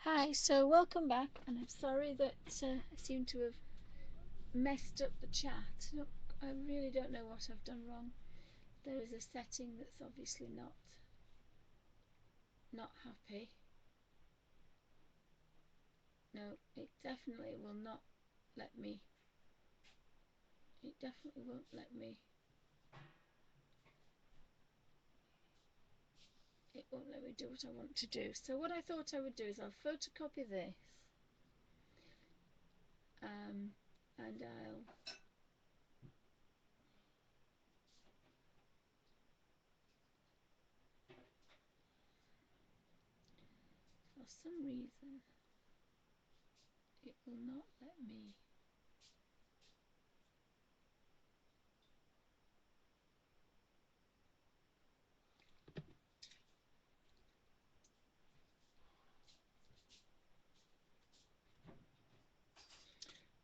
Hi, so welcome back, and I'm sorry that I seem to have messed up the chat. Look, I really don't know what I've done wrong. There is a setting that's obviously not happy. No, it definitely will not let me. It definitely won't let me. It won't let me do what I want to do. So what I thought I would do is I'll photocopy this, and I'll. For some reason, it will not let me.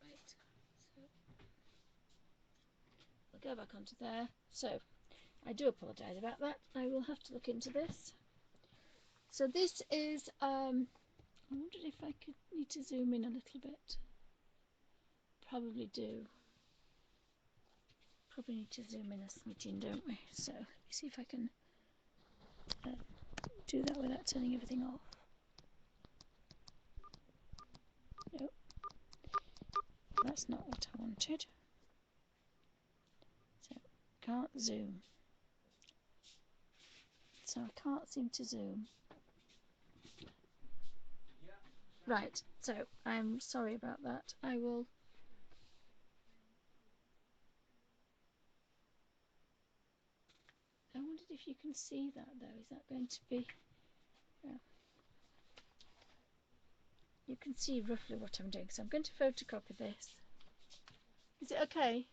Right. So we'll go back onto there. So I do apologise about that. I will have to look into this. So this is, I wondered if I could need to zoom in a little bit. Probably do. Probably need to zoom in a smidgen, don't we? So let me see if I can do that without turning everything off. Nope, that's not what I wanted. So can't zoom. So I can't seem to zoom. Right, so I'm sorry about that. I wondered if you can see that though. Is that going to be... You can see roughly what I'm doing. So I'm going to photocopy this. Is it okay?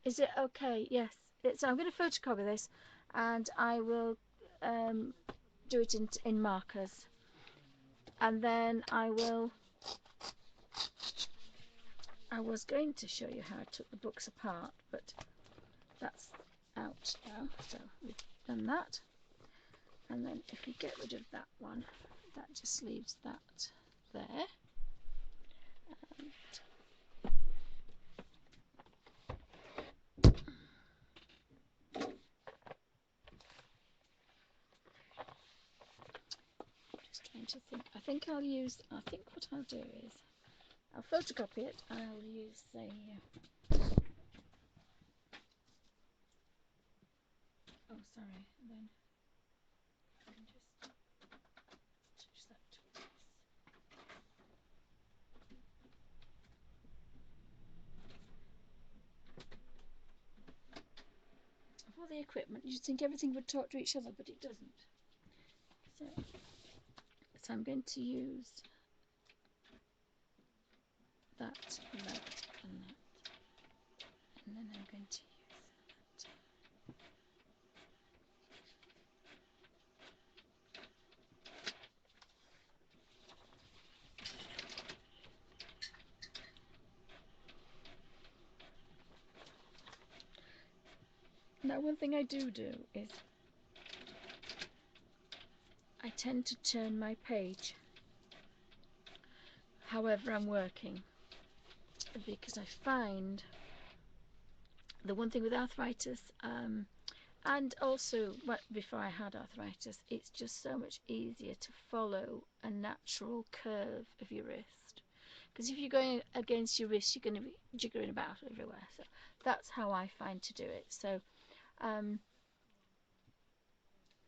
Is it okay? Yes. So I'm going to photocopy this, and I will do it in markers, and then I was going to show you how I took the books apart, but that's out now. So we've done that, and then if we get rid of that one, that just leaves that there. And just trying to think. I think what I'll do is I'll photocopy it, and I'll use the oh, sorry, and then I can just touch that twice. Of all the equipment, you'd think everything would talk to each other, but it doesn't. So I'm going to use that, and that, and then I'm going to use that. Now, one thing I do is I tend to turn my page however I'm working, because I find the one thing with arthritis, and also before I had arthritis, it's just so much easier to follow a natural curve of your wrist, because if you're going against your wrist, you're going to be jiggering about everywhere. So that's how I find to do it. So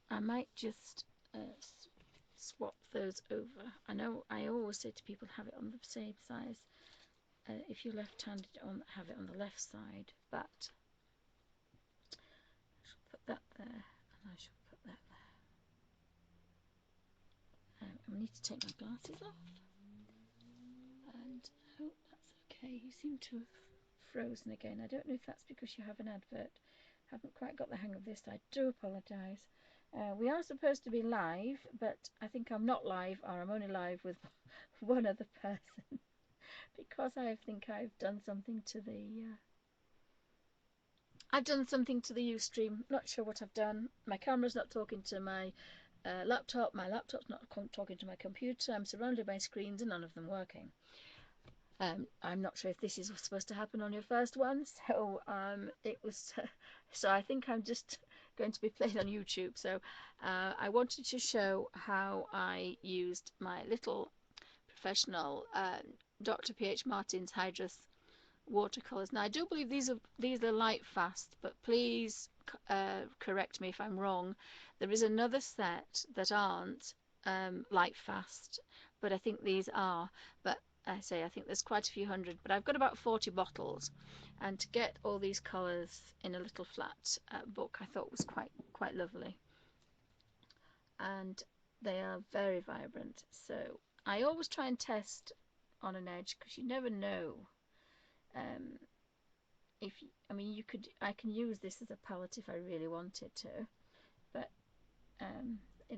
I might just swap those over. I know I always say to people, have it on the same size. If you're left-handed, have it on the left side, but I shall put that there, and I shall put that there. I need to take my glasses off, and I hope that's okay. You seem to have frozen again. I don't know if that's because you have an advert. Haven't quite got the hang of this. I do apologise. We are supposed to be live, but I think I'm not live, or I'm only live with one other person, because I think I've done something to the Ustream. Not sure what I've done. My camera's not talking to my laptop. My laptop's not talking to my computer. I'm surrounded by screens and none of them working. I'm not sure if this is supposed to happen on your first one, so it was. So I think I'm just going to be playing on YouTube. So I wanted to show how I used my little professional Dr. P.H. Martin's Hydrus watercolors. Now I do believe these are light fast, but please correct me if I'm wrong. There is another set that aren't light fast, but I think these are. But I say I think there's quite a few hundred, but I've got about 40 bottles, and to get all these colours in a little flat book I thought was quite lovely, and they are very vibrant. So I always try and test on an edge because you never know. Um, if I mean I can use this as a palette if I really wanted to, but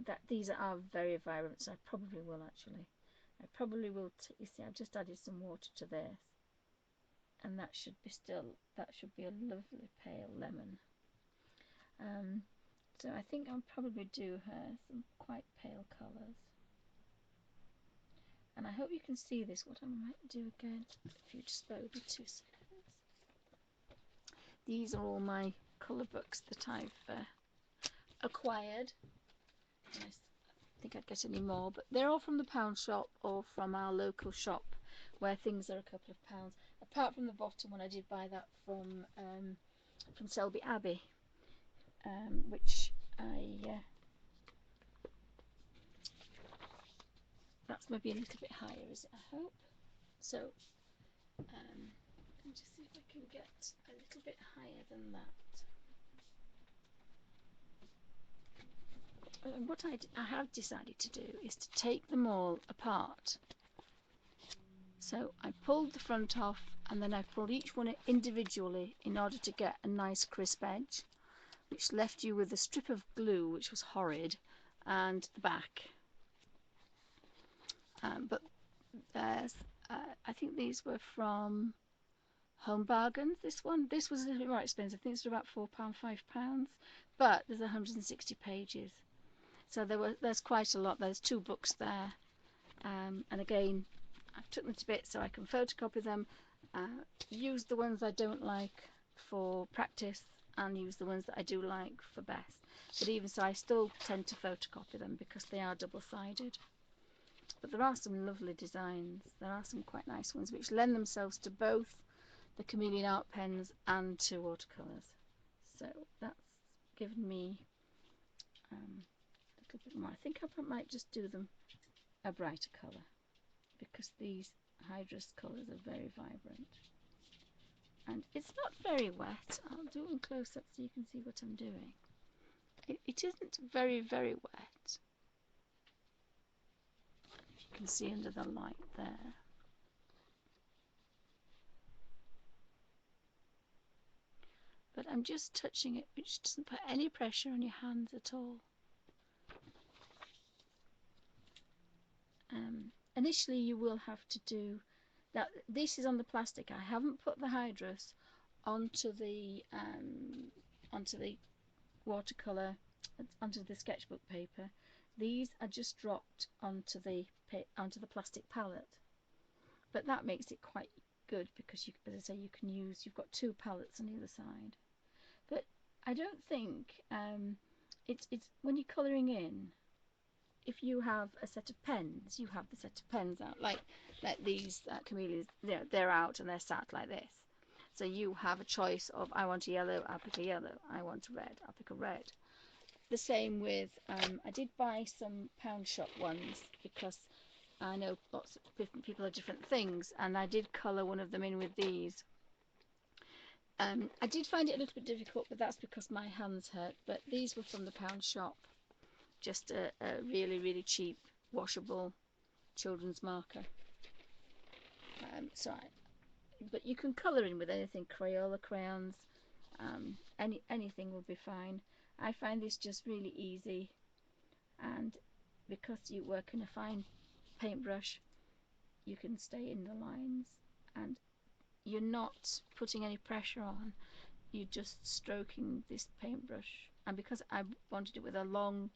that these are very vibrant, so I probably will actually. I probably will. You see, I've just added some water to this, and that should be a lovely pale lemon. So I think I'll probably do her some quite pale colours. And I hope you can see this. What I might do again, if you just bear with me 2 seconds. These are all my colour books that I've acquired. I think I'd get any more, but they're all from the pound shop or from our local shop where things are a couple of pounds. Apart from the bottom one, I did buy that from Selby Abbey, which that's maybe a little bit higher, is it? I hope. So let me just see if I can get a little bit higher than that. What I have decided to do is to take them all apart. So I pulled the front off, and then I pulled each one individually in order to get a nice crisp edge, which left you with a strip of glue, which was horrid, and the back. But I think these were from Home Bargains. This was a little bit more expensive. I think it's about £4, £5, but there's 160 pages. So there's quite a lot. There's 2 books there, and again, I took them to bits so I can photocopy them, use the ones I don't like for practice, and use the ones that I do like for best. But even so, I still tend to photocopy them because they are double-sided. But there are some lovely designs. There are some quite nice ones which lend themselves to both the chameleon art pens and to watercolours. So that's given me a little bit more. I think I might just do them a brighter colour because these Hydrus colours are very vibrant. And it's not very wet. I'll do it in close up so you can see what I'm doing. It isn't very, very wet. You can see under the light there. But I'm just touching it, which doesn't put any pressure on your hands at all. Initially you will have to do that. This is on the plastic. I haven't put the Hydrus onto the watercolor, onto the sketchbook paper. These are just dropped onto the plastic palette, but that makes it quite good because you, as I say, you've got 2 palettes on either side. But I don't think it's when you're colouring in, if you have a set of pens, you have the set of pens out, like these camellias, they're out and they're sat like this. So you have a choice of, I want a yellow, I'll pick a yellow. I want a red, I'll pick a red. The same with, I did buy some pound shop ones because I know lots of different people have different things, and I did colour one of them in with these. I did find it a little bit difficult, but that's because my hands hurt. But these were from the pound shop. Just a really, really cheap washable children's marker. But you can colour in with anything, Crayola crayons, anything will be fine. I find this just really easy, and because you work in a fine paintbrush, you can stay in the lines, and you're not putting any pressure on. You're just stroking this paintbrush, and because I wanted it with a long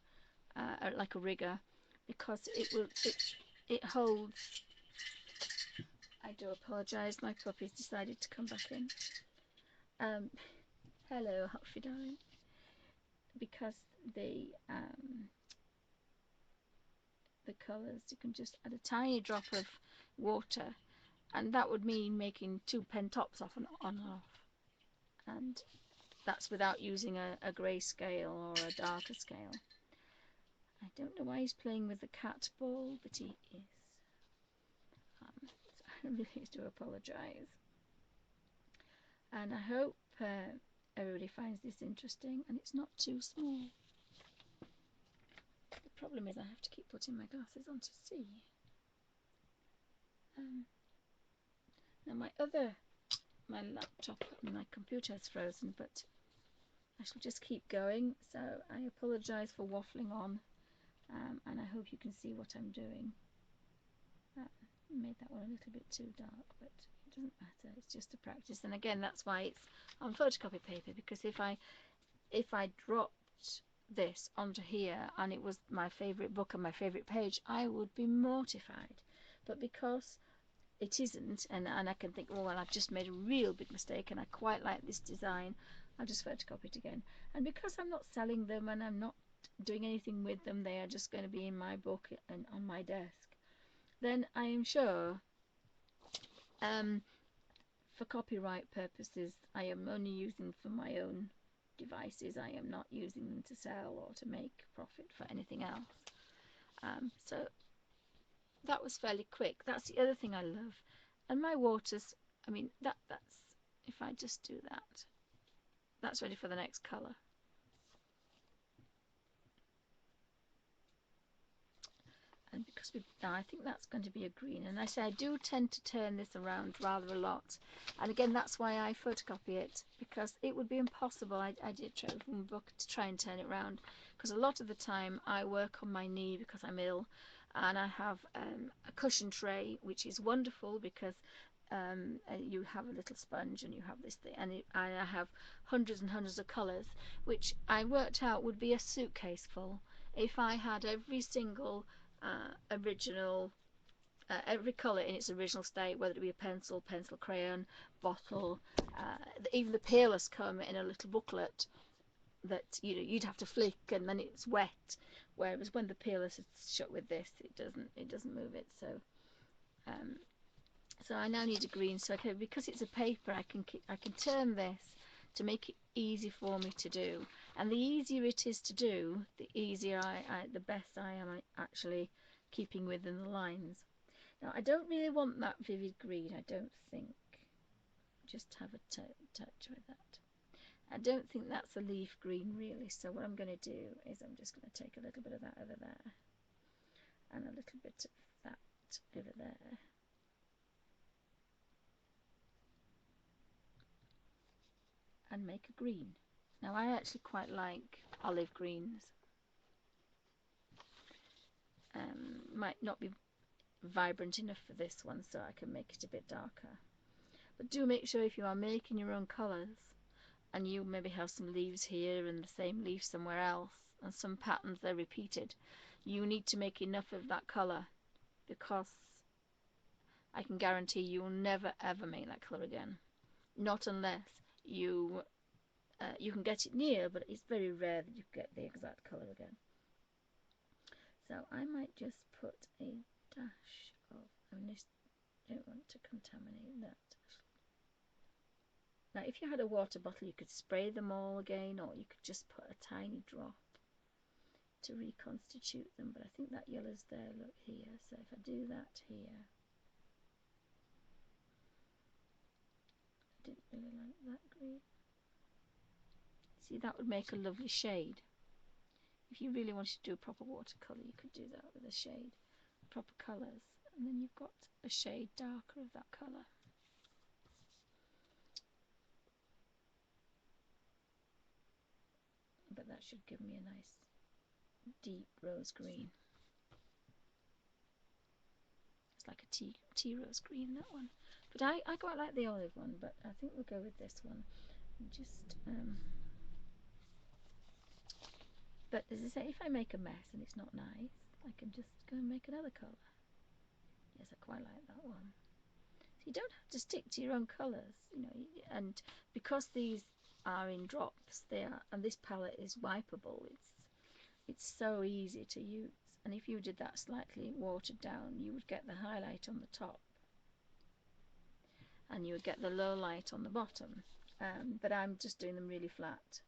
like a rigger, because it holds. I do apologise. My puppy's decided to come back in. Um, Hello, Huffy darling. Because the colours, you can just add a tiny drop of water, and that would mean making 2 pen tops off and on and off. And that's without using a grey scale or a darker scale. I don't know why he's playing with the cat ball, but he is. So I really do apologise. And I hope everybody finds this interesting and it's not too small. The problem is I have to keep putting my glasses on to see. Now my laptop and my computer has frozen, but I shall just keep going. So I apologise for waffling on, and I hope you can see what I'm doing. Made that one a little bit too dark, but it doesn't matter. It's just a practice, and again, that's why it's on photocopy paper, because if I dropped this onto here and it was my favourite book and my favourite page, I would be mortified. But because it isn't, and I can think, oh well, I've just made a real big mistake and I quite like this design, I'll just photocopy it again. And because I'm not selling them and I'm not doing anything with them, they are just going to be in my book and on my desk, then I am sure for copyright purposes I am only using them for my own devices. I am not using them to sell or to make profit for anything else. So that was fairly quick. That's the other thing I love. And my waters, I mean, that's, if I just do that, that's ready for the next colour. And because now I think that's going to be a green, and I say I do tend to turn this around rather a lot, and again that's why I photocopy it, because it would be impossible. I did try from a book to try and turn it around, because a lot of the time I work on my knee because I'm ill, and I have a cushion tray, which is wonderful because you have a little sponge and you have this thing, and I have hundreds and hundreds of colours, which I worked out would be a suitcase full if I had every single original, every colour in its original state, whether it be a pencil, crayon, bottle, even the peelers come in a little booklet that you'd have to flick and then it's wet, whereas when the peeler is shut with this, it doesn't move it. So I now need a green. So okay, because it's a paper, I can turn this to make it easy for me to do. And the easier it is to do, the easier the best I am actually keeping within the lines. Now I don't really want that vivid green, I don't think. Just have a touch with that. I don't think that's a leaf green really, so what I'm going to do is I'm just going to take a little bit of that over there and a little bit of that over there. And make a green. Now I actually quite like olive greens. Might not be vibrant enough for this one, so I can make it a bit darker. But do make sure if you are making your own colours, and you maybe have some leaves here and the same leaf somewhere else, and some patterns they're repeated, you need to make enough of that colour, because I can guarantee you'll never ever make that colour again. Not unless you can get it near, but it's very rare that you get the exact colour again. So I might just put a dash of, I don't want to contaminate that. Now if you had a water bottle you could spray them all again, or you could just put a tiny drop to reconstitute them, but I think that yellow's there, look here, so if I do that here, I didn't really like that green. See, that would make a lovely shade. If you really wanted to do a proper watercolour, you could do that with a shade, proper colours, and then you've got a shade darker of that colour. But that should give me a nice deep rose green. It's like a tea rose green, that one. But I quite like the olive one, but I think we'll go with this one. Just But as I say, if I make a mess and it's not nice, I can just go and make another colour. Yes, I quite like that one. So you don't have to stick to your own colours, you know, and because these are in drops, and this palette is wipeable, it's so easy to use. And if you did that slightly watered down, you would get the highlight on the top and you would get the low light on the bottom. But I'm just doing them really flat.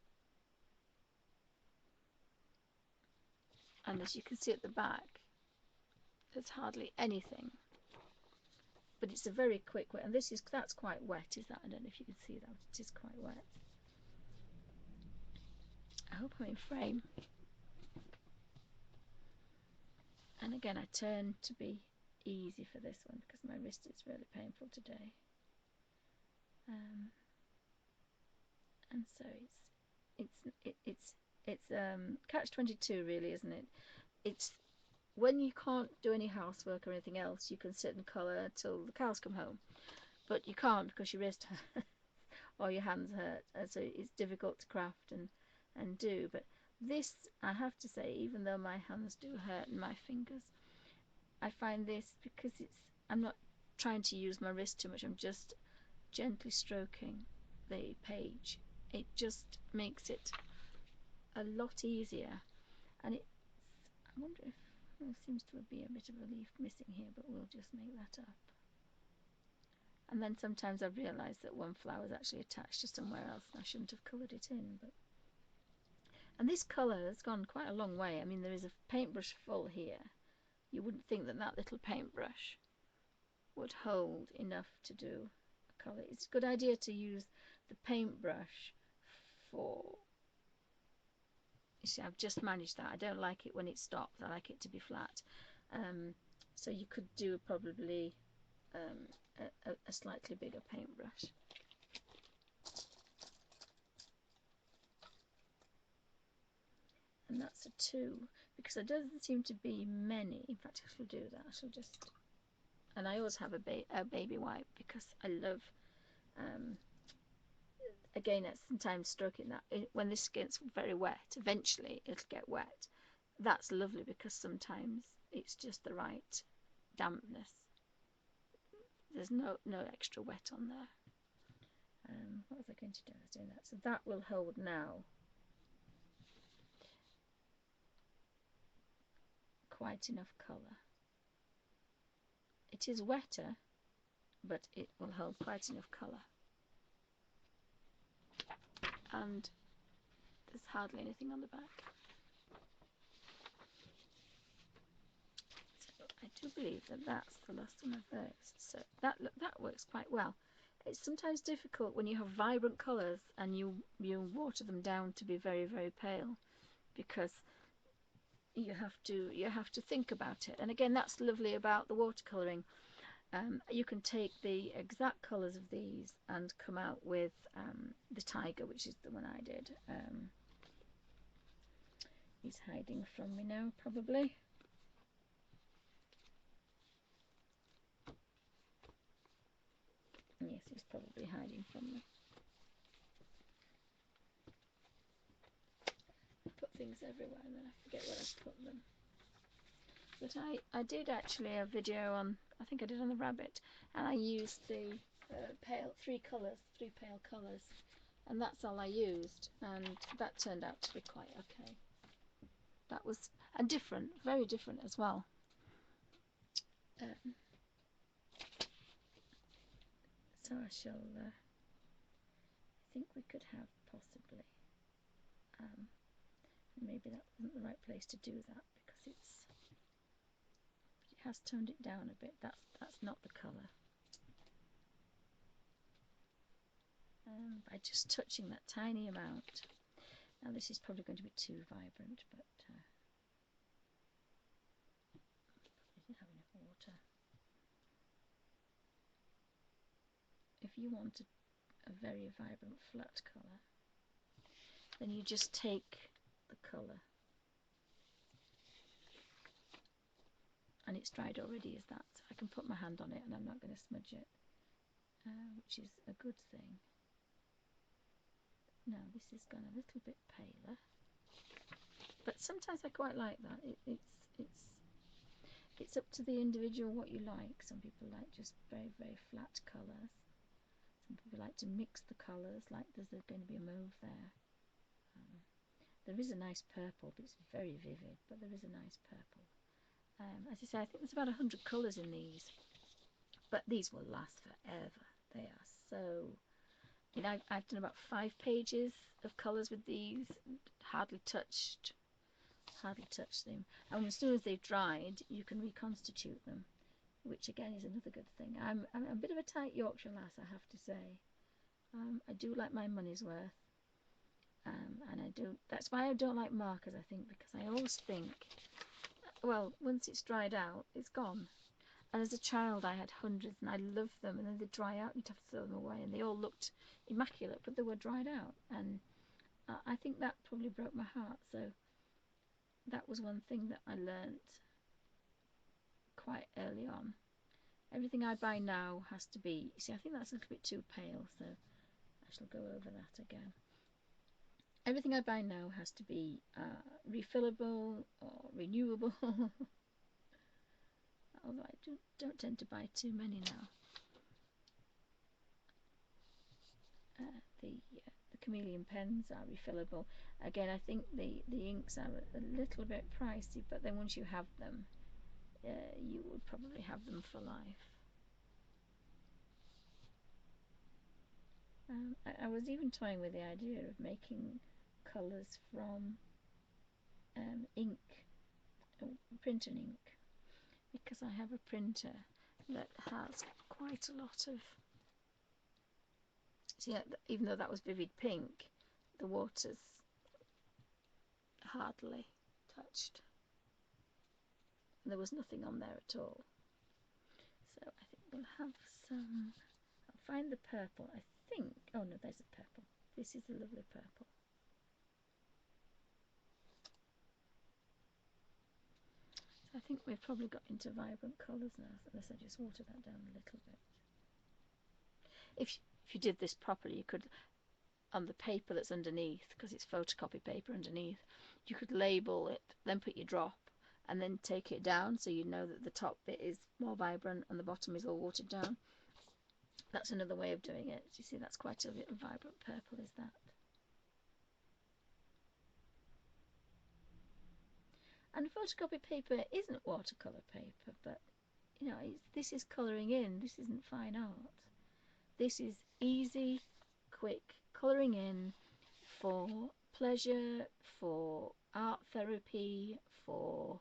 And as you can see at the back, there's hardly anything. But it's a very quick way, and that's quite wet, is that? I don't know if you can see that. It is quite wet. I hope I'm in frame. And again, I turn to be easy for this one because my wrist is really painful today. And so it's catch-22 really, isn't it? It's when you can't do any housework or anything else, you can sit and colour till the cows come home, but you can't because your wrist hurts or your hands hurt, and so it's difficult to craft and do. But this, I have to say, even though my hands do hurt and my fingers, I find this, because I'm not trying to use my wrist too much, I'm just gently stroking the page. It just makes it a lot easier. And I wonder if there seems to be a bit of a leaf missing here, but we'll just make that up. And then sometimes I've realised that one flower is actually attached to somewhere else and I shouldn't have coloured it in. And this colour has gone quite a long way. I mean, there is a paintbrush full here. You wouldn't think that that little paintbrush would hold enough to do a colour. It's a good idea to use the paintbrush for... You see, I've just managed that. I don't like it when it stops. I like it to be flat. So you could do probably a slightly bigger paintbrush. And that's a 2, because there doesn't seem to be many. In fact, I shall do that. I shall just... And I always have a baby wipe because I love... again, at sometimes stroking that. When the skin's very wet, eventually it'll get wet. That's lovely because sometimes it's just the right dampness. There's no extra wet on there. What was I going to do? I was doing that. So that will hold now quite enough colour. It is wetter, but it will hold quite enough colour. And there's hardly anything on the back. So I do believe that that's the last one of those. So that works quite well. It's sometimes difficult when you have vibrant colours and you water them down to be very, very pale, because you have to think about it. And again, that's lovely about the watercolouring. You can take the exact colours of these and come out with the tiger, which is the one I did. He's hiding from me now, probably. Yes, he's probably hiding from me. I put things everywhere and then I forget where I've put them. But I did actually a video on, I think I did on the rabbit, and I used the three pale colours, and that's all I used, and that turned out to be quite okay. That was, and different, very different as well. So I shall, I think we could have possibly, maybe that wasn't the right place to do that because it has toned it down a bit. That's not the colour. By just touching that tiny amount. Now this is probably going to be too vibrant, but I didn't have enough water. If you want a very vibrant flat colour, then you just take the colour, and it's dried already as that. So I can put my hand on it and I'm not going to smudge it, which is a good thing. Now this has gone a little bit paler. But sometimes I quite like that. It's up to the individual what you like. Some people like just very, very flat colours. Some people like to mix the colours, like there's going to be a mauve there. There is a nice purple, but it's very vivid, but there is a nice purple. As I say, I think there's about 100 colours in these, but these will last forever. They are so... You know, I've done about 5 pages of colours with these, hardly touched them. And as soon as they've dried, you can reconstitute them, which again is another good thing. I'm a bit of a tight Yorkshire lass, I have to say. I do like my money's worth. And that's why I don't like markers, I think, because I always think, well, once it's dried out, it's gone. And as a child, I had hundreds, and I loved them, and then they dry out, and you'd have to throw them away, and they all looked immaculate, but they were dried out, and I think that probably broke my heart. So that was one thing that I learnt quite early on. Everything I buy now has to be... See, I think that's a little bit too pale, so I shall go over that again. Everything I buy now has to be refillable or renewable. Although I don't tend to buy too many now. The chameleon pens are refillable. Again, I think the inks are a little bit pricey, but then once you have them, you would probably have them for life. I was even toying with the idea of making colours from ink, printer ink, because I have a printer that has quite a lot of... So yeah, even though that was vivid pink, the water's hardly touched. And there was nothing on there at all. So I think we'll have some... I'll find the purple, I think. Oh no, there's a purple. This is a lovely purple. So I think we've probably got into vibrant colours now, unless I just water that down a little bit. If you did this properly, you could, on the paper that's underneath, because it's photocopy paper underneath, you could label it, then put your drop, and then take it down so you know that the top bit is more vibrant and the bottom is all watered down. That's another way of doing it. You see, that's quite a vibrant purple, is that? And photocopy paper isn't watercolour paper, but you know, this is colouring in. This isn't fine art. This is easy, quick colouring in for pleasure, for art therapy, for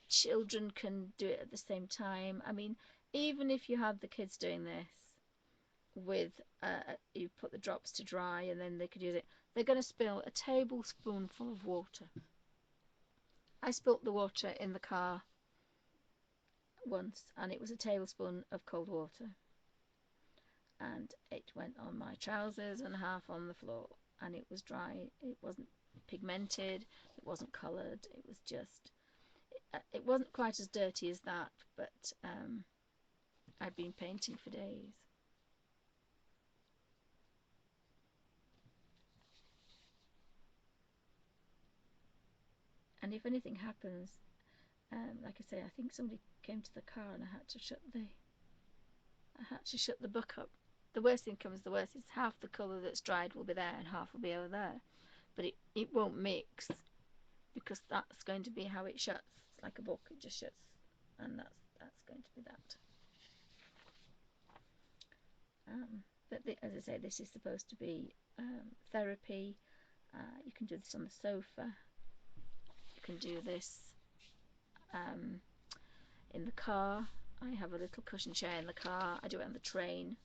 children can do it at the same time. I mean, even if you had the kids doing this with, you put the drops to dry and then they could use it, they're going to spill a tablespoonful of water. I spilt the water in the car once, and it was a tablespoon of cold water, and it went on my trousers and half on the floor, and it was dry. It wasn't pigmented, it wasn't coloured, it was just... It wasn't quite as dirty as that, but I'd been painting for days. And if anything happens, like I say, I think somebody came to the car and I had to shut the book up. The worst thing comes to the worst is half the colour that's dried will be there and half will be over there, but it won't mix, because that's going to be how it shuts. It's like a book, it just shuts, and that's going to be that. But as I say, this is supposed to be therapy. You can do this on the sofa. You can do this in the car. I have a little cushion chair in the car. I do it on the train.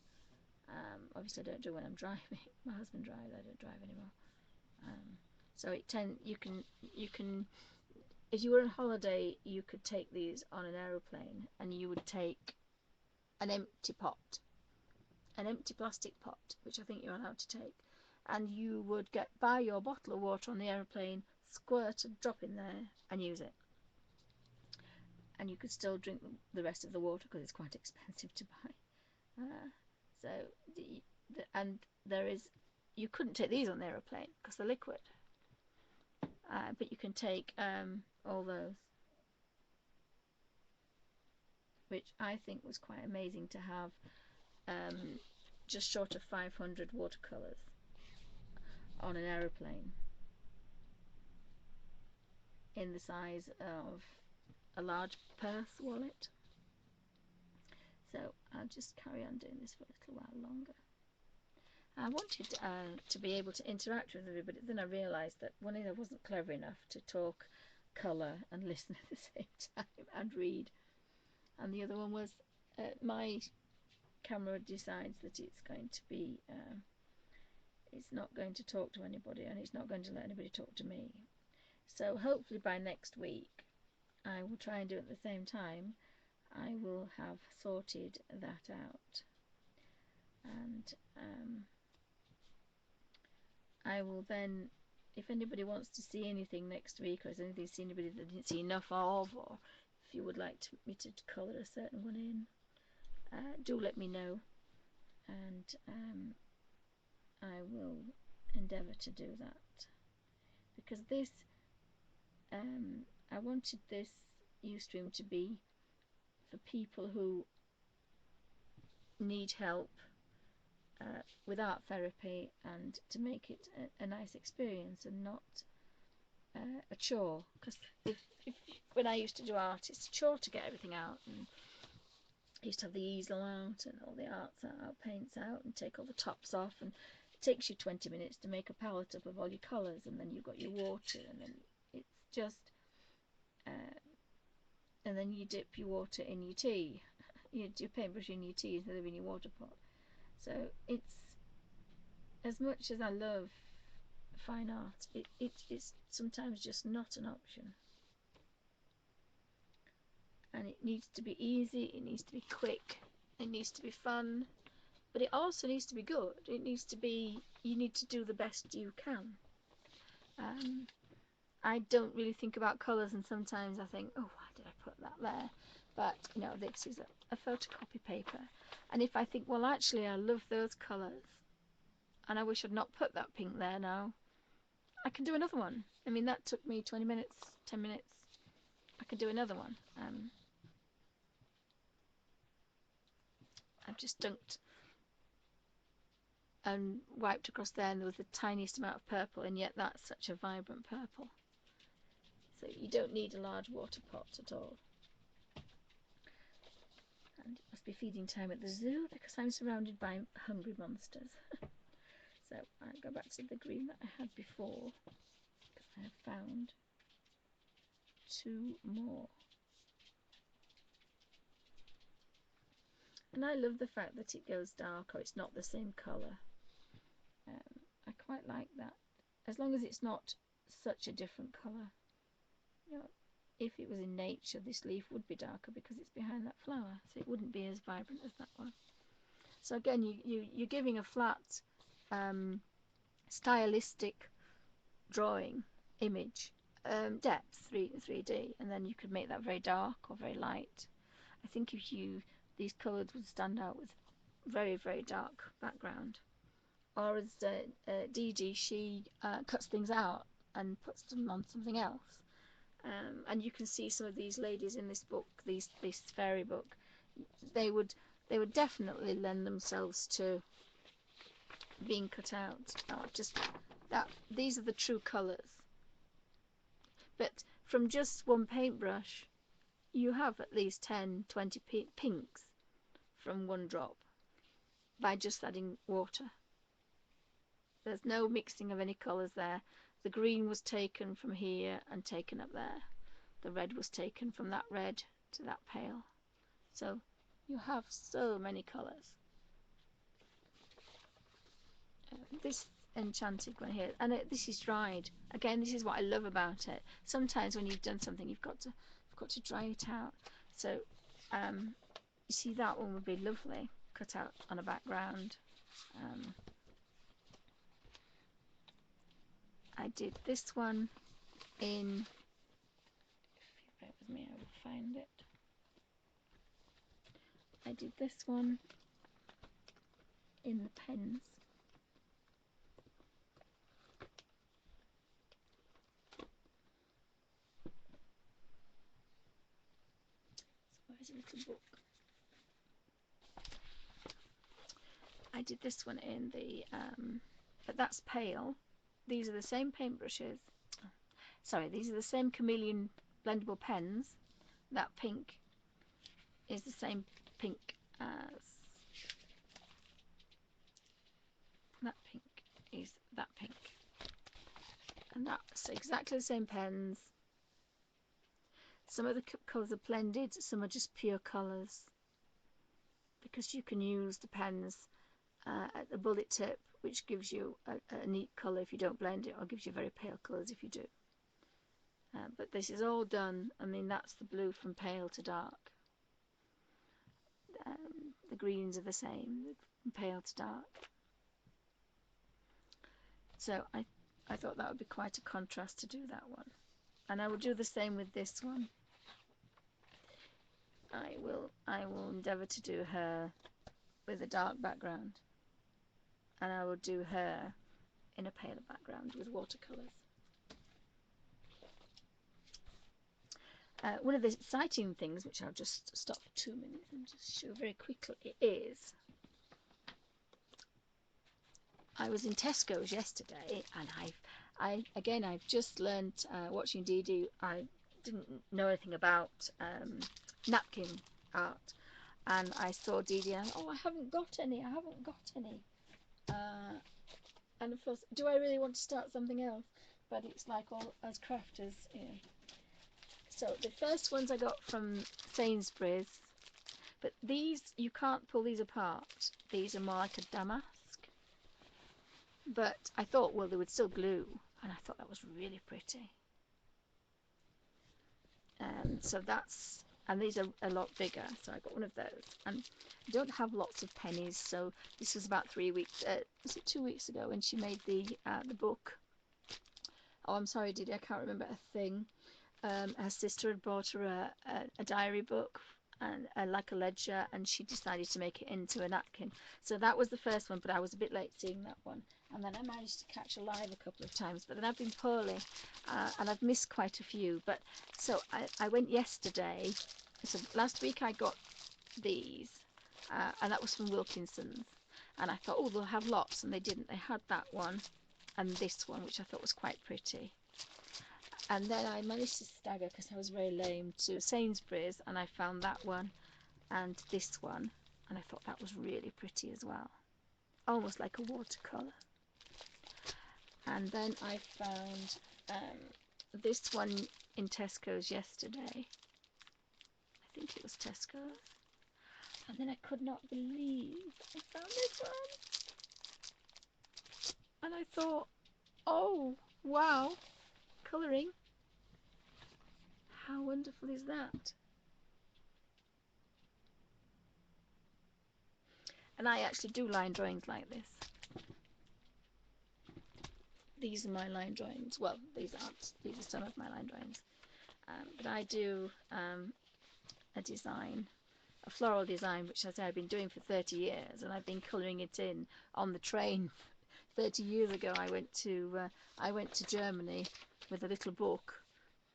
Obviously, I don't do it when I'm driving. My husband drives. I don't drive anymore. So you can, if you were on holiday, you could take these on an aeroplane, and you would take an empty plastic pot, which I think you're allowed to take, and you would buy your bottle of water on the aeroplane, squirt a drop in there, and use it. And you could still drink the rest of the water because it's quite expensive to buy. And you couldn't take these on the aeroplane because they're liquid. But you can take all those, which I think was quite amazing to have just short of 500 watercolours on an aeroplane in the size of a large purse wallet. So I'll just carry on doing this for a little while longer. I wanted to be able to interact with everybody, but then I realised that one, I wasn't clever enough to talk colour and listen at the same time and read, and the other one was my camera decides that it's going to be it's not going to talk to anybody, and it's not going to let anybody talk to me. So hopefully by next week I will try and do it at the same time. I will have sorted that out, and I will then, if anybody wants to see anything next week, or is anything see anybody that didn't see enough of, or if you would like me to colour a certain one in, do let me know, and I will endeavour to do that, because this I wanted this Ustream to be for people who need help with art therapy, and to make it a nice experience and not a chore. Because when I used to do art, it's a chore to get everything out, and I used to have the easel out and all the arts out, paints out, and take all the tops off, and it takes you 20 minutes to make a palette up of all your colours, and then you've got your water, and then it's just and then you dip your water in your tea, you do your paintbrush in your tea instead of in your water pot. So it's, as much as I love fine art, it's sometimes just not an option, and it needs to be easy, it needs to be quick, it needs to be fun, but it also needs to be good. It needs to be, you need to do the best you can. I don't really think about colours, and sometimes I think, oh, why did I put that there? But you know, this is a photocopy paper, and if I think, well, actually I love those colours and I wish I'd not put that pink there now, I can do another one. I mean, that took me 20 minutes, 10 minutes. I can do another one. I've just dunked and wiped across there, and there was the tiniest amount of purple, and yet that's such a vibrant purple. So you don't need a large water pot at all. And it must be feeding time at the zoo, because I'm surrounded by hungry monsters. So I'll go back to the green that I had before, because I have found 2 more. And I love the fact that it goes dark, or it's not the same colour. I quite like that, as long as it's not such a different colour. You know, if it was in nature, this leaf would be darker because it's behind that flower, so it wouldn't be as vibrant as that one. So again, you're giving a flat stylistic drawing image depth, 3D, and then you could make that very dark or very light. I think if these colours would stand out with very, very dark background. Or as Dee Dee, she cuts things out and puts them on something else. And you can see some of these ladies in this book, this fairy book, they would definitely lend themselves to being cut out. Just that, these are the true colours. But from just one paintbrush, you have at least 10, 20 pinks from one drop by just adding water. There's no mixing of any colours there. The green was taken from here and taken up there. The red was taken from that red to that pale. So you have so many colours. This enchanted one here, and this is dried. Again, this is what I love about it. Sometimes when you've done something, you've got to dry it out. So you see, that one would be lovely cut out on a background. I did this one in, if you bear with me, I will find it. I did this one in the pens. a little book. I did this one in the, but that's pale. These are the same paintbrushes. Sorry, these are the same chameleon blendable pens. That pink is the same pink as that pink is that pink. And that's exactly the same pens. Some of the colours are blended, some are just pure colours. Because you can use the pens at the bullet tip, which gives you a neat colour if you don't blend it, or gives you very pale colours if you do. But this is all done. I mean, that's the blue from pale to dark. The greens are the same, from pale to dark. So I thought that would be quite a contrast to do that one. And I will do the same with this one. I will endeavour to do her with a dark background, and I will do her in a paler background with watercolours. One of the exciting things, which I'll just stop for 2 minutes and just show very quickly, is I was in Tesco's yesterday, and I've just learnt watching Dee Dee. I didn't know anything about napkin art, and I saw Dee Dee and I haven't got any. And of course, do I really want to start something else? But it's like all as crafters, you know. So the first ones I got from Sainsbury's, but these, you can't pull these apart. These are more like a damask. But I thought, well, they would still glue, and I thought that was really pretty. So that's, and these are a lot bigger, so I got one of those. And I don't have lots of pennies, so this was about 3 weeks, was it 2 weeks ago when she made the book? Oh, I'm sorry, Didi, I can't remember a thing. Her sister had bought her a diary book and like a ledger, and she decided to make it into a napkin. So that was the first one, but I was a bit late seeing that one. And then I managed to catch a live a couple of times, but then I've been poorly, and I've missed quite a few. But so I went yesterday. So last week I got these, and that was from Wilkinson's. And I thought, oh, they'll have lots, and they didn't. They had that one and this one, which I thought was quite pretty. And then I managed to stagger, because I was very lame, to Sainsbury's, and I found that one and this one, and I thought that was really pretty as well, almost like a watercolour. And then I found this one in Tesco's yesterday. I think it was Tesco's. And then I could not believe I found this one. And I thought, oh, wow, colouring. How wonderful is that? And I actually do line drawings like this. These are my line drawings. Well, these aren't. These are some of my line drawings. But I do a design, a floral design, which as I say I've been doing for 30 years, and I've been colouring it in on the train. 30 years ago, I went to Germany with a little book,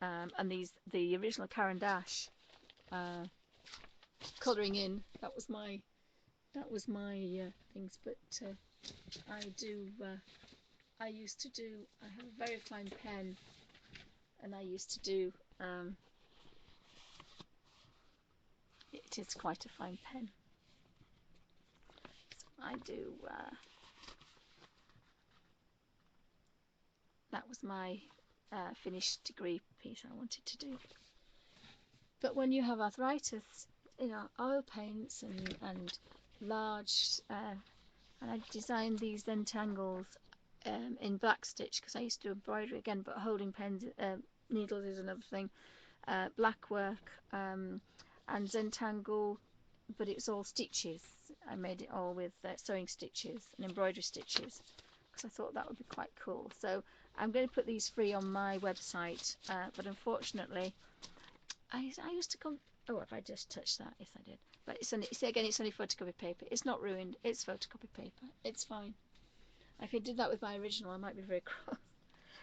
and the original Caran d'Ache colouring in. That was my things. But I used to do. I have a very fine pen, and I used to do. It is quite a fine pen. So I do. That was my finished degree piece I wanted to do. But when you have arthritis, you know, oil paints and large, and I designed these Zentangles in black stitch, because I used to do embroidery again, but holding pens, needles is another thing. Black work and Zentangle, but it's all stitches. I made it all with sewing stitches and embroidery stitches, because I thought that would be quite cool. So I'm going to put these free on my website, but unfortunately I used to come. Oh, have I just touched that? Yes, I did. But it's only photocopy paper. It's not ruined. It's photocopy paper. It's fine. If I did that with my original, I might be very cross.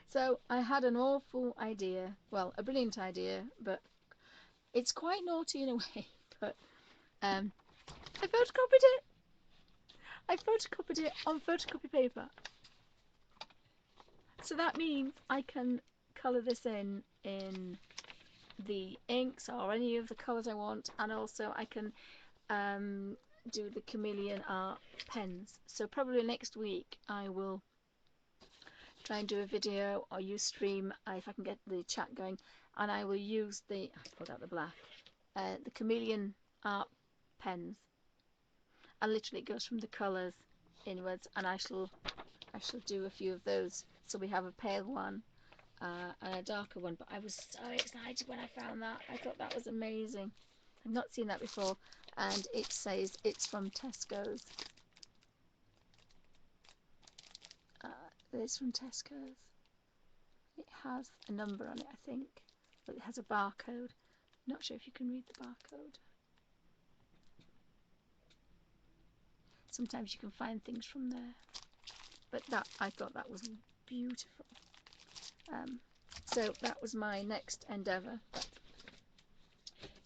So I had an awful idea. Well, a brilliant idea, but it's quite naughty in a way. but I photocopied it. I photocopied it on photocopy paper. So that means I can colour this in the inks or any of the colours I want, and also I can do the chameleon art pens. So probably next week I will try and do a video or use stream if I can get the chat going, and I will use I pulled out the black, the chameleon art pens, and literally it goes from the colours inwards, and I shall do a few of those. So we have a pale one and a darker one, but I was so excited when I found that. I thought that was amazing. I've not seen that before, and it says it's from Tesco's. It's from Tesco's. It has a number on it, I think, but it has a barcode. Not sure if you can read the barcode. Sometimes you can find things from there, but I thought that was beautiful. So that was my next endeavour.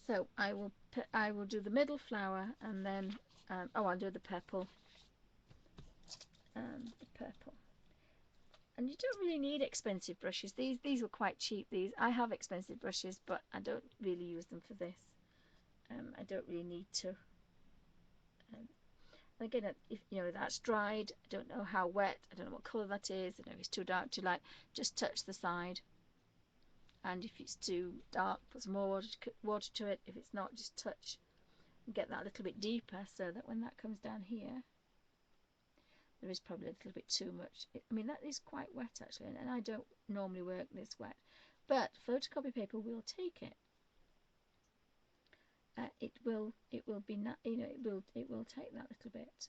So I will do the middle flower, and then I'll do the purple. And you don't really need expensive brushes. These were quite cheap. I have expensive brushes, but I don't really use them for this. I don't really need to. Again, if that's dried, I don't know how wet, I don't know what colour that is, I don't know if it's too dark, too light, just touch the side. And if it's too dark, put some more water to it. If it's not, just touch and get that a little bit deeper, so that when that comes down here, there is probably a little bit too much. I mean, that is quite wet actually, and I don't normally work this wet, but photocopy paper will take it. It will be it will take that little bit,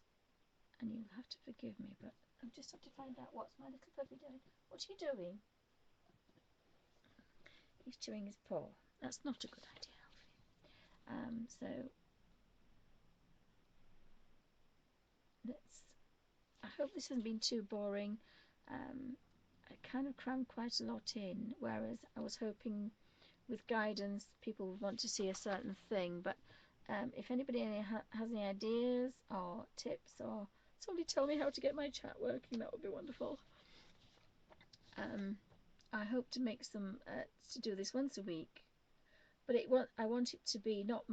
and you'll have to forgive me, but I just have to find out what's my little puppy doing. What's he doing? He's chewing his paw. That's not a good idea, Alfie. So I hope this hasn't been too boring. I kind of crammed quite a lot in, whereas I was hoping with guidance people would want to see a certain thing. But if anybody has any ideas or tips, or somebody tell me how to get my chat working, that would be wonderful. I hope to make some to do this once a week, but I want it to be not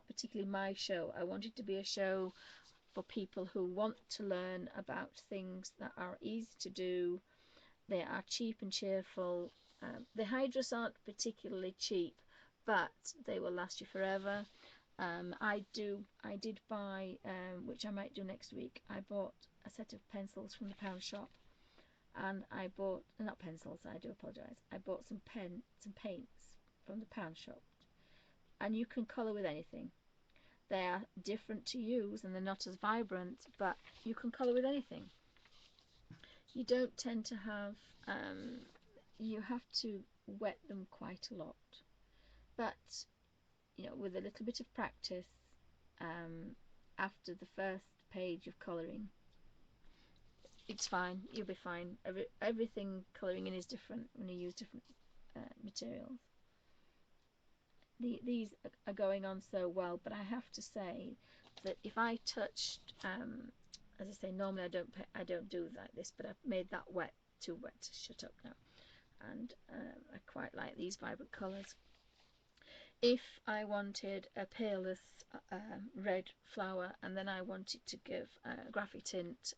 particularly my show. I want it to be a show for people who want to learn about things that are easy to do. They are cheap and cheerful. The hydras aren't particularly cheap, but they will last you forever. I did buy, which I might do next week, I bought a set of pencils from the pound shop, and I bought, not pencils, I do apologise, I bought some paints from the pound shop, and you can colour with anything. They are different to use and they're not as vibrant, but you can colour with anything. You don't tend to have, you have to wet them quite a lot, but with a little bit of practice, after the first page of colouring, it's fine, you'll be fine. Everything colouring in is different when you use different materials. These are going on so well, but I have to say that if I touched, as I say, normally I don't do like this, but I've made that too wet to shut up now, and I quite like these vibrant colours. If I wanted a paleless red flower, and then I wanted to give a graphic tint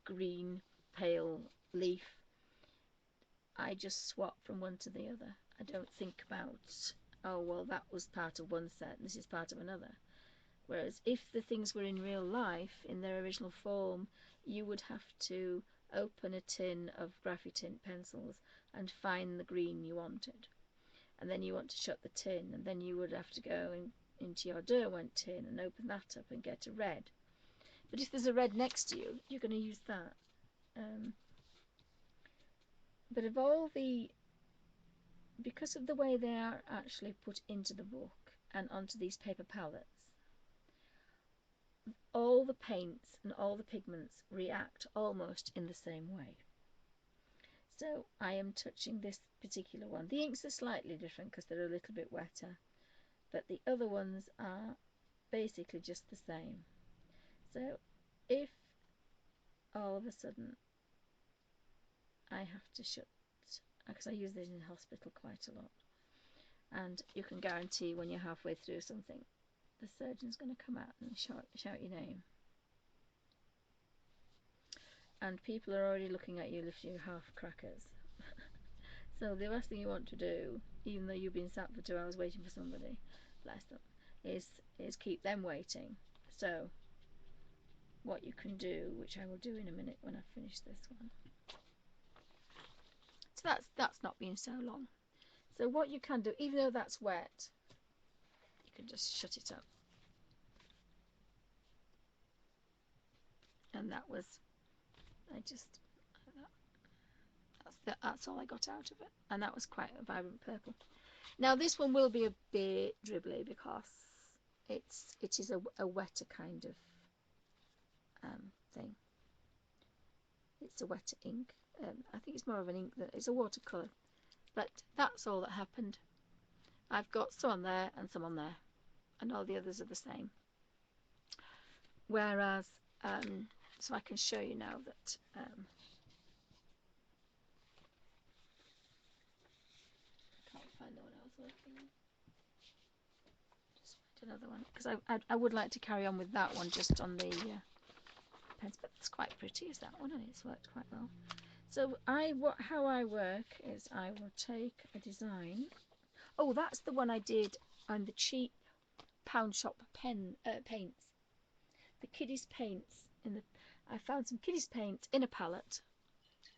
green pale leaf, I just swap from one to the other. I don't think about, oh well, that was part of one set, this is part of another. Whereas if the things were in real life, in their original form, you would have to open a tin of graphic tint pencils and find the green you wanted. And then you want to shut the tin, and then you would have to go into your Derwent tin and open that up and get a red. But if there's a red next to you, you're going to use that. But of all because of the way they are actually put into the book and onto these paper palettes, all the paints and all the pigments react almost in the same way. So I am touching this particular one. The inks are slightly different because they're a little bit wetter, but the other ones are basically just the same. So if all of a sudden I have to shut, because I use this in hospital quite a lot, and you can guarantee when you're halfway through something, the surgeon's going to come out and shout your name. And people are already looking at you if you're half crackers. So the last thing you want to do, even though you've been sat for 2 hours waiting for somebody, bless them, is keep them waiting. So what you can do, which I will do in a minute when I finish this one. So that's not been so long. So what you can do, even though that's wet, you can just shut it up. And that was, that's all I got out of it. And that was quite a vibrant purple. Now this one will be a bit dribbly because it is a wetter kind of thing. It's a wetter ink. I think it's more of an ink than it's a watercolour. But that's all that happened. I've got some on there and some on there, and all the others are the same. Whereas, so I can show you now that can't find the one I was looking at. Just find another one because I would like to carry on with that one just on the pens, but it's quite pretty as that one, and it's worked quite well. So how I work is I will take a design. Oh, that's the one I did on the cheap pound shop paints. The kiddies paints I found some kiddies paint in a palette,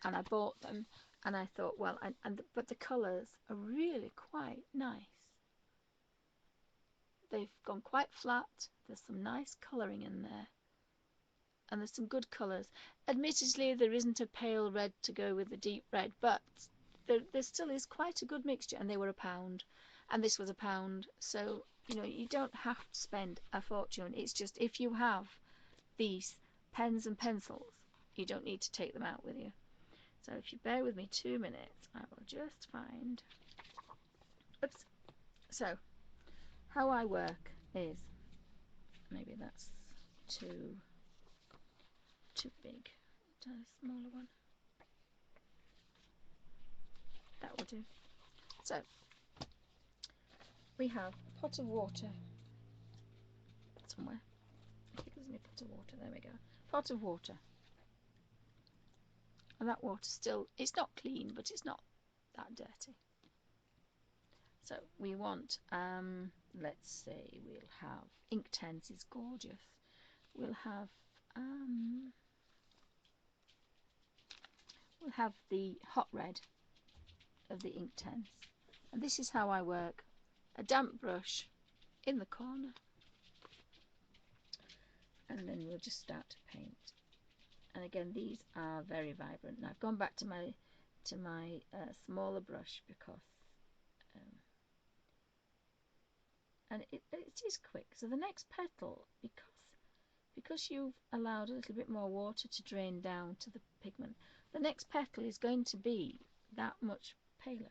and I bought them, and I thought, well, but the colours are really quite nice. They've gone quite flat. There's some nice colouring in there, and there's some good colours. Admittedly, there isn't a pale red to go with the deep red, but there still is quite a good mixture, and they were £1, and this was £1. So, you don't have to spend a fortune. It's just if you have these pens and pencils, you don't need to take them out with you. So if you bear with me 2 minutes, I will just find. Oops. So how I work is, maybe that's too big. A smaller one. That will do. So we have a pot of water somewhere. It gives me a pot of water. There we go. Pot of water. And that water still, it's not clean, but it's not that dirty. So we want, let's say we'll have Inktense is gorgeous. We'll have the hot red of the Inktense. And this is how I work. A damp brush in the corner, and then we'll just start to paint. And again, these are very vibrant. Now I've gone back to my smaller brush because and it is quick. So the next petal, because you've allowed a little bit more water to drain down to the pigment, the next petal is going to be that much paler.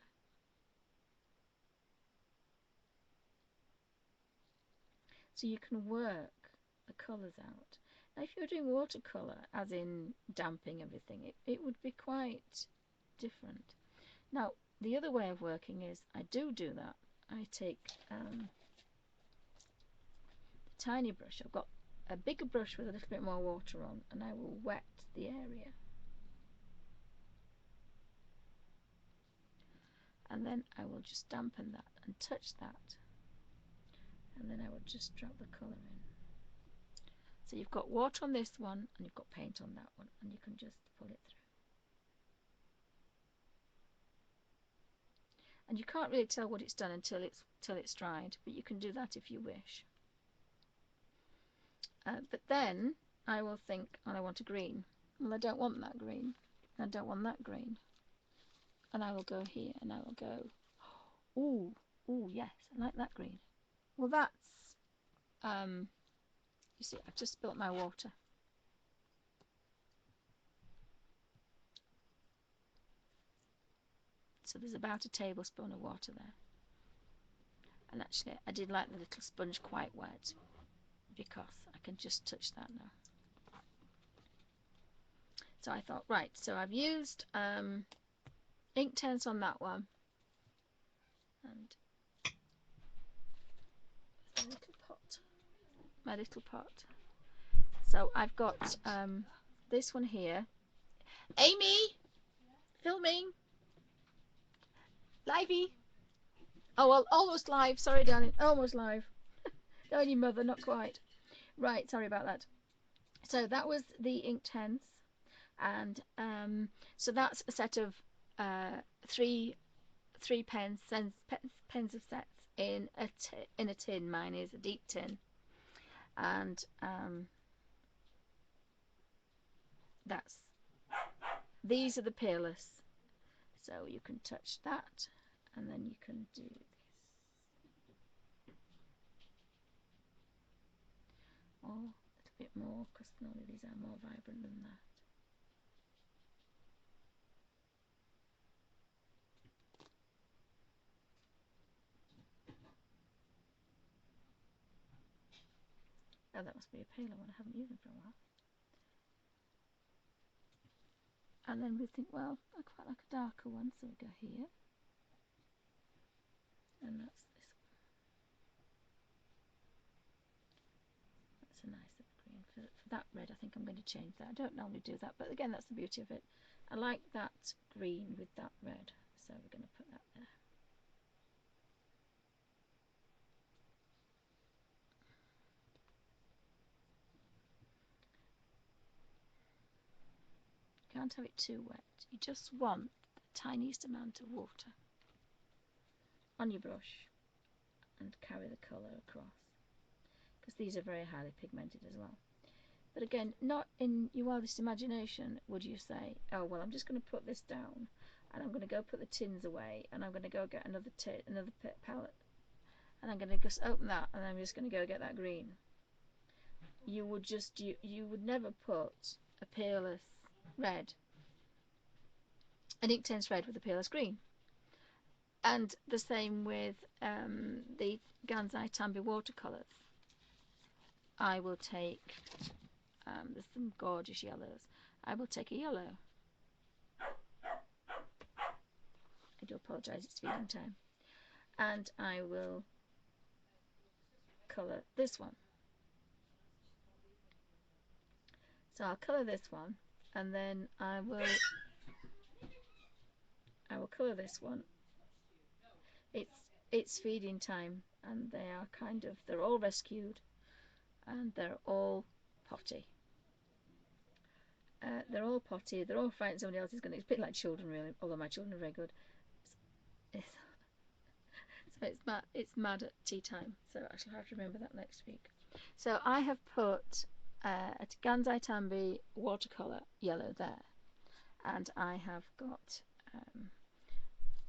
So you can work the colours out. Now if you're doing watercolour, as in damping everything, it would be quite different. Now the other way of working is I do that. I take the tiny brush. I've got a bigger brush with a little bit more water on, and I will wet the area. And then I will just dampen that and touch that, and then I will just drop the colour in. So you've got water on this one and you've got paint on that one, and you can just pull it through. And you can't really tell what it's done until it's dried, but you can do that if you wish. But then I will think, I want a green. Well, I don't want that green. I don't want that green. And I will go here and I will go, ooh, yes, I like that green. Well, that's, you see, I've just spilt my water. So there's about a tablespoon of water there. And actually, I did like the little sponge quite wet because I can just touch that now. So I thought, right, so I've used Inktense on that one, and my little pot. So I've got this one here. Amy, filming, livey. Oh well, almost live. Sorry, darling, almost live. No, your mother, not quite. Right, sorry about that. So that was the Inktense, and so that's a set of three pens of sets in a tin. Mine is a deep tin, and that's these are the peerless. So you can touch that, and then you can do this. Or a little bit more, because normally these are more vibrant than that. Oh, that must be a paler one. I haven't used them for a while. And then we think, well, I quite like a darker one, so we go here. And that's this one. That's a nice green. For that red, I think I'm going to change that. I don't normally do that, but again, that's the beauty of it. I like that green with that red, so we're going to put that there. Can't have it too wet. You just want the tiniest amount of water on your brush and carry the colour across, because these are very highly pigmented as well. But again, not in your wildest imagination would you say, oh well, I'm just going to put this down and I'm going to go put the tins away and I'm going to go get another palette and I'm going to just open that and I'm just going to go get that green. You would never put a peerless red, an Inktense red with a peerless green. And the same with the Gansai Tambi watercolours. I will take, there's some gorgeous yellows. I will take a yellow. I do apologise, it's feeding time. And I will colour this one. So I'll colour this one, and then I will colour this one. It's feeding time, and they are they're all rescued, and they're all potty. They're all potty. They're all frightened somebody else is going to. It's a bit like children, really. Although my children are very good. So it's mad at tea time. So I shall have to remember that next week. So I have put a Gansai Tambi watercolour yellow there, and I have got,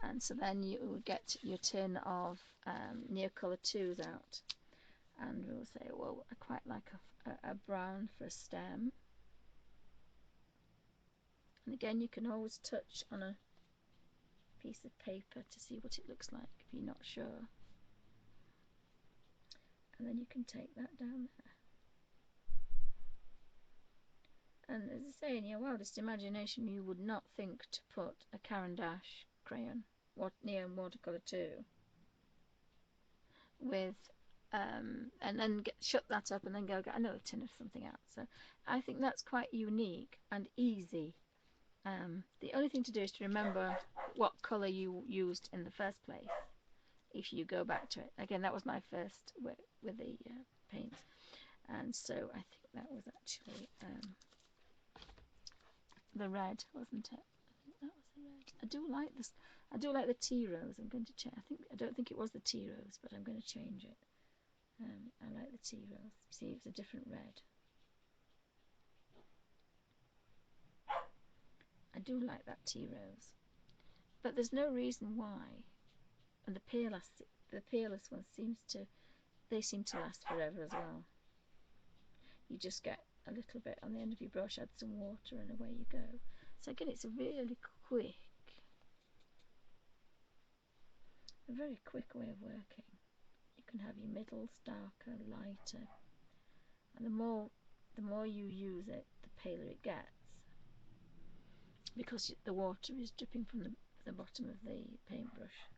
and so then you will get your tin of Neocolour 2s out, and we'll say, well, I quite like a brown for a stem. And again, you can always touch on a piece of paper to see what it looks like if you're not sure. And then you can take that down there. And as I say, in your wildest imagination, you would not think to put a Caran d'Ache crayon, Neon Watercolour 2, with, and then shut that up and then go get another tin of something else. So I think that's quite unique and easy. The only thing to do is to remember what colour you used in the first place. If you go back to it again, that was my first with the paints, and so I think that was actually the red, wasn't it? I think that was the red. I do like this. I do like the tea rose. I'm going to change. I don't think it was the tea rose, but I'm going to change it. I like the tea rose. See, it's a different red. I do like that tea rose, but there's no reason why. And the peerless one they seem to last forever as well. You just get a little bit on the end of your brush, add some water, and away you go. So again, it's a very quick way of working. can have your middles darker, lighter, and the more you use it, the paler it gets, because the water is dripping from the bottom of the paintbrush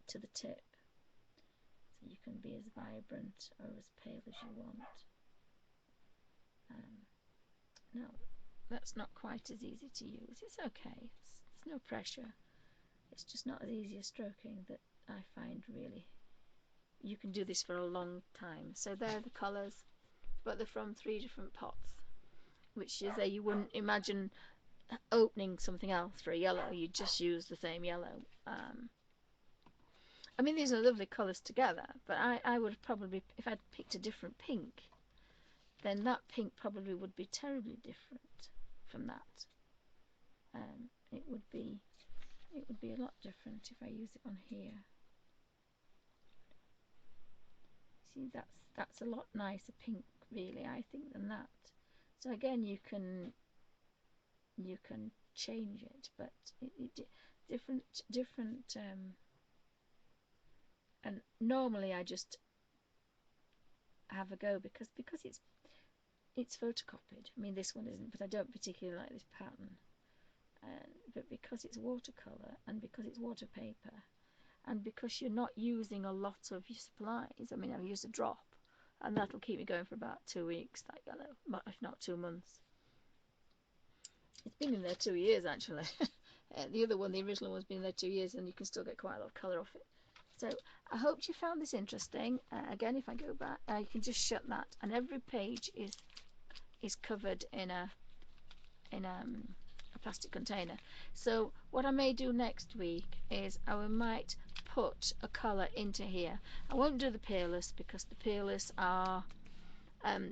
to the tip, so you can be as vibrant or as pale as you want. Now, that's not quite as easy to use. It's okay. There's no pressure. It's just not as easy as stroking that I find, really. You can do this for a long time. So they're the colours, but they're from 3 different pots, which is you wouldn't imagine opening something else for a yellow. You just use the same yellow. I mean, these are lovely colours together, but I would probably, if I'd picked a different pink, then that pink probably would be terribly different from that. It would be a lot different if I use it on here. See, that's a lot nicer pink, really, I think, than that. So again, you can change it, but different. And normally I just have a go because it's photocopied. I mean, this one isn't, but I don't particularly like this pattern. But because it's watercolour and because it's water paper, and because you're not using a lot of your supplies, I mean, I've used a drop, and that'll keep me going for about 2 weeks, that yellow, if not 2 months. It's been in there 2 years, actually. The other one, the original one's been in there 2 years, and you can still get quite a lot of colour off it. So I hope you found this interesting. Again, if I go back, you can just shut that, and every page is covered in a plastic container. So what I may do next week is I might put a colour into here. I won't do the peerless because the peerless are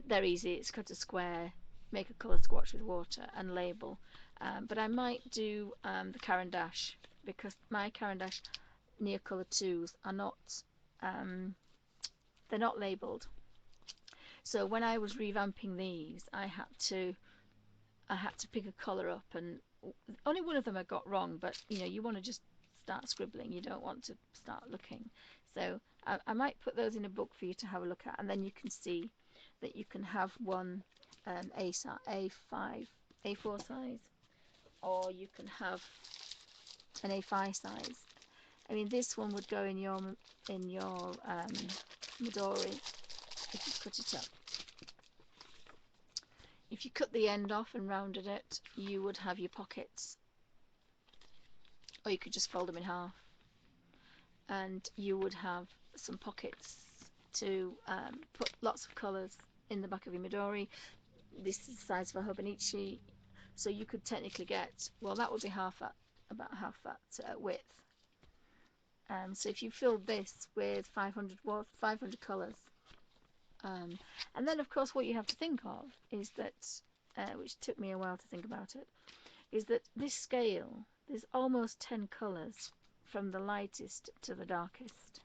they're easy. It's cut a square, make a colour swatch with water and label. But I might do the Caran d'Ache, because my Caran d'Ache Neocolor 2s are not they're not labelled. So when I was revamping these, I had to pick a colour up, and only one of them I got wrong, but you want to just start scribbling, you don't want to start looking. So I might put those in a book for you to have a look at, and then you can see that you can have one A4 size, or you can have an A5 size. I mean, this one would go in your Midori if you cut it up. If you cut the end off and rounded it, you would have your pockets, or you could just fold them in half, and you would have some pockets to put lots of colours in the back of your Midori. This is the size of a Hobonichi, so you could technically get, well, that would be about half that width. So if you filled this with 500 colours, and then of course what you have to think of is that, which took me a while to think about it, is that this scale, there's almost 10 colours from the lightest to the darkest.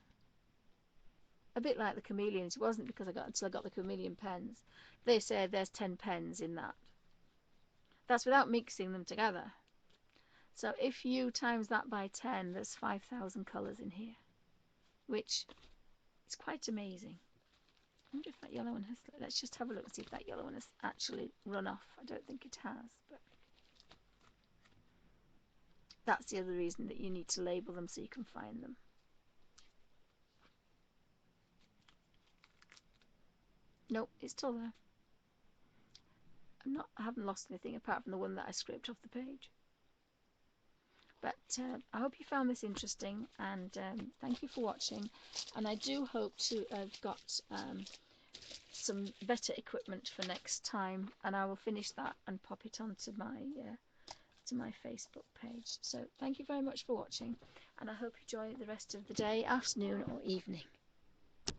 A bit like the chameleons. It wasn't because until I got the chameleon pens. They say there's 10 pens in that. That's without mixing them together. So if you times that by 10, there's 5,000 colours in here, which is quite amazing. I wonder if that yellow one has, let's just have a look and see if that yellow one has actually run off. I don't think it has, but that's the other reason that you need to label them so you can find them. Nope, it's still there. I haven't lost anything apart from the one that I scraped off the page. But I hope you found this interesting, and thank you for watching. And I do hope to have got some better equipment for next time, and I will finish that and pop it onto my Facebook page. So thank you very much for watching, and I hope you enjoy the rest of the day, afternoon or evening.